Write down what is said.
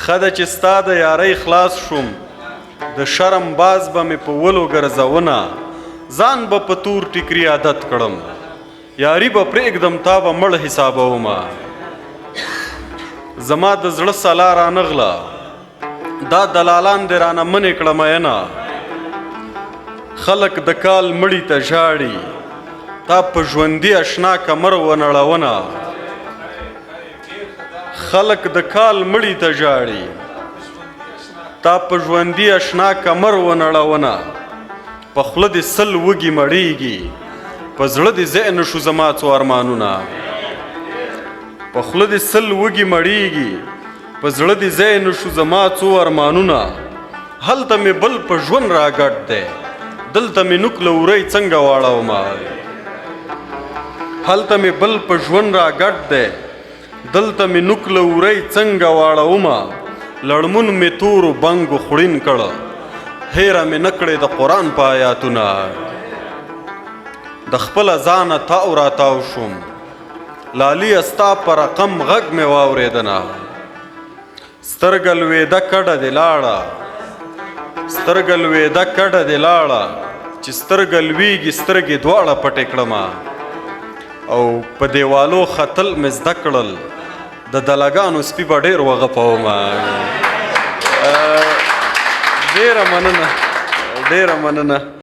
خده چې ستا د یارۍ خلاص شوم د شرم باز به مې په ولو ګرځونه ځان به په تور ټیکري عادت کړم یاري به پرېږدم تا به مړ حسابومه زما د زړه سلا رانغله دا دلالان دې رانه منې کړه مینه خلک د کال مړي ته ژاړي تا په ژوندي اشنا کمر ونړونه خلق د کال مړي ته ژاړي تا په ژوندي اشنا کمر ونړونه په خوله دې سل وږي مړیږي په زړه دې ځای نه شو زما څو ارمانونه په خوله دې سل وږي مړیږي په زړه دې ځای نه شو زما څو ارمانونه هلته مې بل په ژوند راګډ دی دلته مې نوک له وری څنګه واړومه هلته مې بل په ژوند راګډ دی دلته مې نوک له وری څنګه واړومه لړمون مې تورو بنګو خوړین کړه هیره مې نه کړې د قرآن په آیاتونه د خپله ځانه تاو راتاو شوم لالیه ستا په رقم غږ مې واورېدنه سترګه لوېده کډه دې لاړه سترګه لوېده کډه دې لاړه چې سترګه لوېږي سترګې دواړه پټې کړمه او په دیوالو ختل مې زده کړل د دلګانو سپي به ډېر وغپومه ډېره مننه